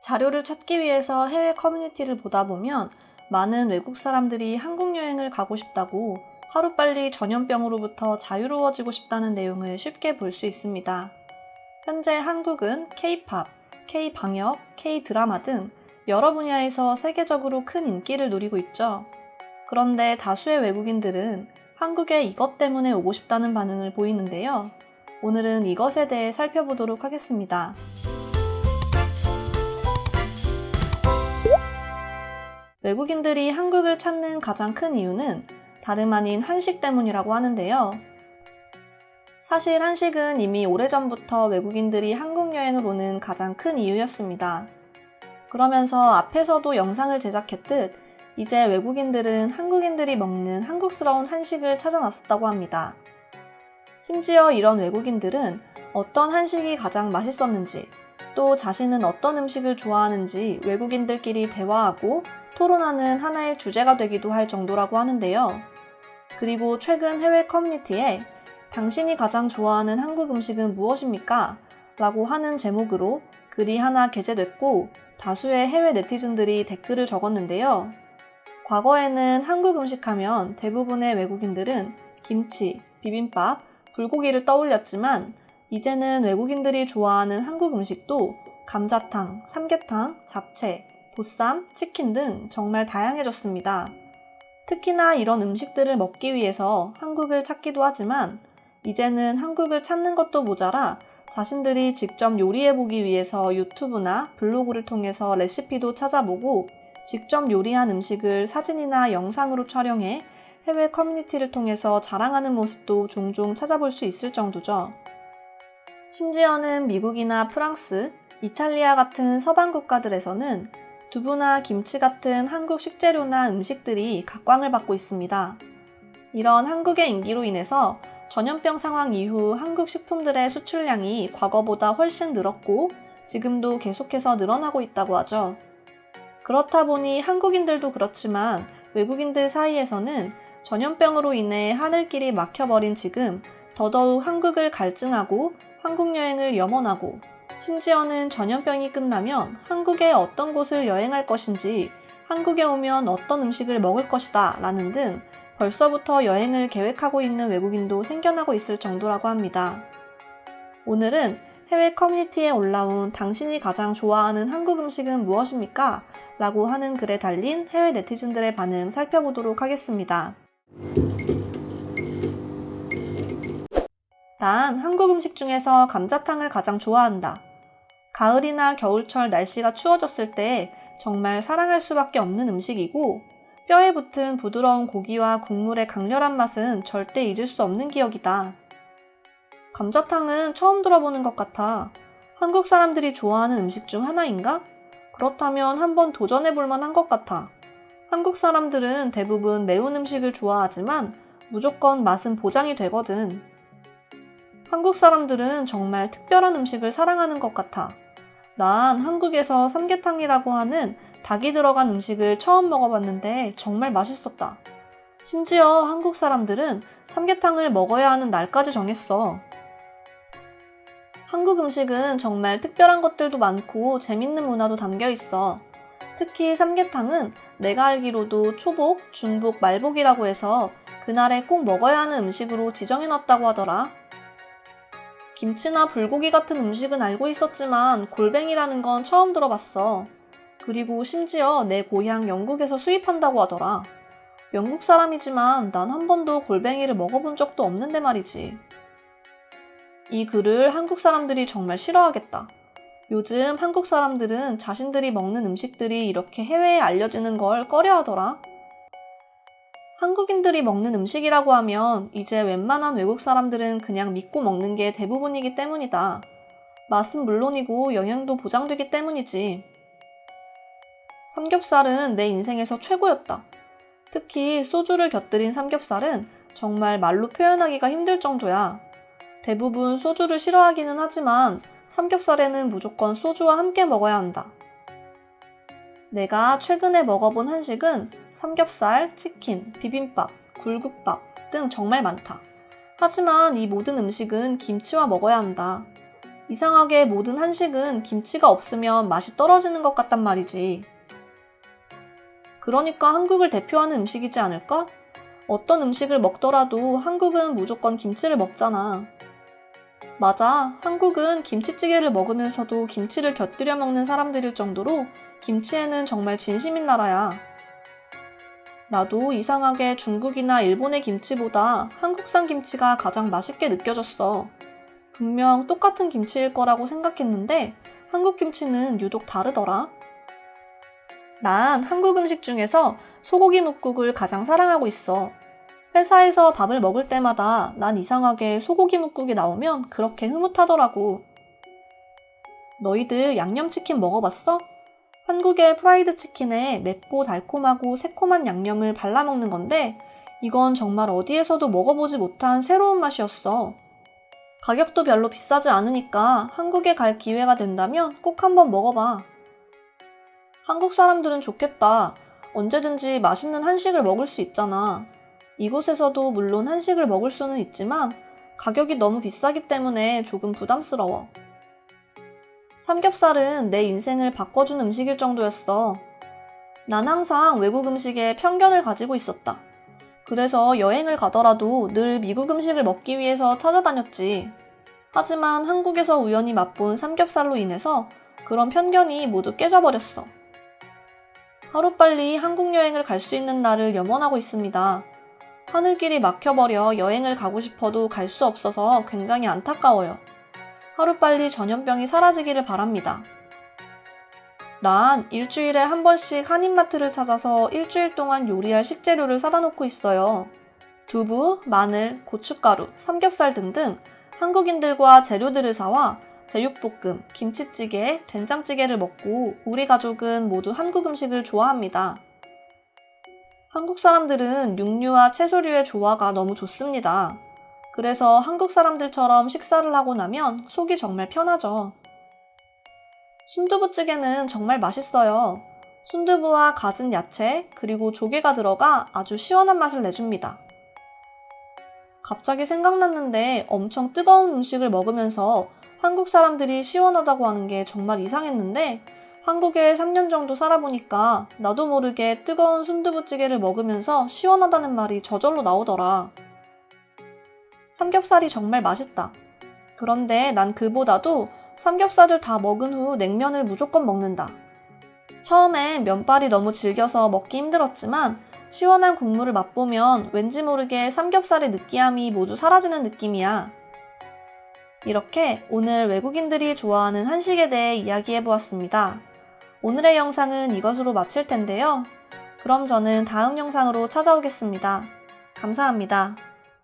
자료를 찾기 위해서 해외 커뮤니티를 보다 보면 많은 외국 사람들이 한국 여행을 가고 싶다고 하루빨리 전염병으로부터 자유로워지고 싶다는 내용을 쉽게 볼 수 있습니다. 현재 한국은 K-팝, K-방역, K-드라마 등 여러 분야에서 세계적으로 큰 인기를 누리고 있죠. 그런데 다수의 외국인들은 한국에 이것 때문에 오고 싶다는 반응을 보이는데요. 오늘은 이것에 대해 살펴보도록 하겠습니다. 외국인들이 한국을 찾는 가장 큰 이유는 다름 아닌 한식 때문이라고 하는데요. 사실 한식은 이미 오래전부터 외국인들이 한국 여행을 오는 가장 큰 이유였습니다. 그러면서 앞에서도 영상을 제작했듯 이제 외국인들은 한국인들이 먹는 한국스러운 한식을 찾아 나섰다고 합니다. 심지어 이런 외국인들은 어떤 한식이 가장 맛있었는지, 또 자신은 어떤 음식을 좋아하는지 외국인들끼리 대화하고 토론하는 하나의 주제가 되기도 할 정도라고 하는데요. 그리고 최근 해외 커뮤니티에 당신이 가장 좋아하는 한국 음식은 무엇입니까? 라고 하는 제목으로 글이 하나 게재됐고 다수의 해외 네티즌들이 댓글을 적었는데요. 과거에는 한국 음식 하면 대부분의 외국인들은 김치, 비빔밥, 불고기를 떠올렸지만 이제는 외국인들이 좋아하는 한국 음식도 감자탕, 삼계탕, 잡채, 보쌈, 치킨 등 정말 다양해졌습니다. 특히나 이런 음식들을 먹기 위해서 한국을 찾기도 하지만 이제는 한국을 찾는 것도 모자라 자신들이 직접 요리해보기 위해서 유튜브나 블로그를 통해서 레시피도 찾아보고 직접 요리한 음식을 사진이나 영상으로 촬영해 해외 커뮤니티를 통해서 자랑하는 모습도 종종 찾아볼 수 있을 정도죠. 심지어는 미국이나 프랑스, 이탈리아 같은 서방 국가들에서는 두부나 김치 같은 한국 식재료나 음식들이 각광을 받고 있습니다. 이런 한국의 인기로 인해서 전염병 상황 이후 한국 식품들의 수출량이 과거보다 훨씬 늘었고 지금도 계속해서 늘어나고 있다고 하죠. 그렇다 보니 한국인들도 그렇지만 외국인들 사이에서는 전염병으로 인해 하늘길이 막혀버린 지금 더더욱 한국을 갈증하고 한국 여행을 염원하고 심지어는 전염병이 끝나면 한국에 어떤 곳을 여행할 것인지, 한국에 오면 어떤 음식을 먹을 것이다 라는 등 벌써부터 여행을 계획하고 있는 외국인도 생겨나고 있을 정도라고 합니다. 오늘은 해외 커뮤니티에 올라온 당신이 가장 좋아하는 한국 음식은 무엇입니까? 라고 하는 글에 달린 해외 네티즌들의 반응 살펴보도록 하겠습니다. 난 한국 음식 중에서 감자탕을 가장 좋아한다. 가을이나 겨울철 날씨가 추워졌을 때 정말 사랑할 수밖에 없는 음식이고 뼈에 붙은 부드러운 고기와 국물의 강렬한 맛은 절대 잊을 수 없는 기억이다. 감자탕은 처음 들어보는 것 같아. 한국 사람들이 좋아하는 음식 중 하나인가? 그렇다면 한번 도전해볼 만한 것 같아. 한국 사람들은 대부분 매운 음식을 좋아하지만 무조건 맛은 보장이 되거든. 한국 사람들은 정말 특별한 음식을 사랑하는 것 같아. 난 한국에서 삼계탕이라고 하는 닭이 들어간 음식을 처음 먹어봤는데 정말 맛있었다. 심지어 한국 사람들은 삼계탕을 먹어야 하는 날까지 정했어. 한국 음식은 정말 특별한 것들도 많고 재밌는 문화도 담겨 있어. 특히 삼계탕은 내가 알기로도 초복, 중복, 말복이라고 해서 그날에 꼭 먹어야 하는 음식으로 지정해놨다고 하더라. 김치나 불고기 같은 음식은 알고 있었지만 골뱅이라는 건 처음 들어봤어. 그리고 심지어 내 고향 영국에서 수입한다고 하더라. 영국 사람이지만 난 한 번도 골뱅이를 먹어본 적도 없는데 말이지. 이 글을 한국 사람들이 정말 싫어하겠다. 요즘 한국 사람들은 자신들이 먹는 음식들이 이렇게 해외에 알려지는 걸 꺼려하더라. 한국인들이 먹는 음식이라고 하면 이제 웬만한 외국 사람들은 그냥 믿고 먹는 게 대부분이기 때문이다. 맛은 물론이고 영양도 보장되기 때문이지. 삼겹살은 내 인생에서 최고였다. 특히 소주를 곁들인 삼겹살은 정말 말로 표현하기가 힘들 정도야. 대부분 소주를 싫어하기는 하지만 삼겹살에는 무조건 소주와 함께 먹어야 한다. 내가 최근에 먹어본 한식은 삼겹살, 치킨, 비빔밥, 굴국밥 등 정말 많다. 하지만 이 모든 음식은 김치와 먹어야 한다. 이상하게 모든 한식은 김치가 없으면 맛이 떨어지는 것 같단 말이지. 그러니까 한국을 대표하는 음식이지 않을까? 어떤 음식을 먹더라도 한국은 무조건 김치를 먹잖아. 맞아. 한국은 김치찌개를 먹으면서도 김치를 곁들여 먹는 사람들일 정도로 김치에는 정말 진심인 나라야. 나도 이상하게 중국이나 일본의 김치보다 한국산 김치가 가장 맛있게 느껴졌어. 분명 똑같은 김치일 거라고 생각했는데 한국 김치는 유독 다르더라. 난 한국 음식 중에서 소고기 뭇국을 가장 사랑하고 있어. 회사에서 밥을 먹을 때마다 난 이상하게 소고기 뭇국이 나오면 그렇게 흐뭇하더라고. 너희들 양념치킨 먹어봤어? 한국의 프라이드 치킨에 맵고 달콤하고 새콤한 양념을 발라 먹는 건데 이건 정말 어디에서도 먹어보지 못한 새로운 맛이었어. 가격도 별로 비싸지 않으니까 한국에 갈 기회가 된다면 꼭 한번 먹어봐. 한국 사람들은 좋겠다. 언제든지 맛있는 한식을 먹을 수 있잖아. 이곳에서도 물론 한식을 먹을 수는 있지만 가격이 너무 비싸기 때문에 조금 부담스러워. 삼겹살은 내 인생을 바꿔준 음식일 정도였어. 난 항상 외국 음식에 편견을 가지고 있었다. 그래서 여행을 가더라도 늘 미국 음식을 먹기 위해서 찾아다녔지. 하지만 한국에서 우연히 맛본 삼겹살로 인해서 그런 편견이 모두 깨져버렸어. 하루빨리 한국 여행을 갈 수 있는 날을 염원하고 있습니다. 하늘길이 막혀버려 여행을 가고 싶어도 갈 수 없어서 굉장히 안타까워요. 하루빨리 전염병이 사라지기를 바랍니다. 난 일주일에 한 번씩 한인마트를 찾아서 일주일 동안 요리할 식재료를 사다 놓고 있어요. 두부, 마늘, 고춧가루, 삼겹살 등등 한국인들과 재료들을 사와 제육볶음, 김치찌개, 된장찌개를 먹고 우리 가족은 모두 한국 음식을 좋아합니다. 한국 사람들은 육류와 채소류의 조화가 너무 좋습니다. 그래서 한국 사람들처럼 식사를 하고 나면 속이 정말 편하죠. 순두부찌개는 정말 맛있어요. 순두부와 갖은 야채 그리고 조개가 들어가 아주 시원한 맛을 내줍니다. 갑자기 생각났는데 엄청 뜨거운 음식을 먹으면서 한국 사람들이 시원하다고 하는 게 정말 이상했는데 한국에 3년 정도 살아보니까 나도 모르게 뜨거운 순두부찌개를 먹으면서 시원하다는 말이 저절로 나오더라. 삼겹살이 정말 맛있다. 그런데 난 그보다도 삼겹살을 다 먹은 후 냉면을 무조건 먹는다. 처음엔 면발이 너무 질겨서 먹기 힘들었지만 시원한 국물을 맛보면 왠지 모르게 삼겹살의 느끼함이 모두 사라지는 느낌이야. 이렇게 오늘 외국인들이 좋아하는 한식에 대해 이야기해보았습니다. 오늘의 영상은 이것으로 마칠 텐데요. 그럼 저는 다음 영상으로 찾아오겠습니다. 감사합니다.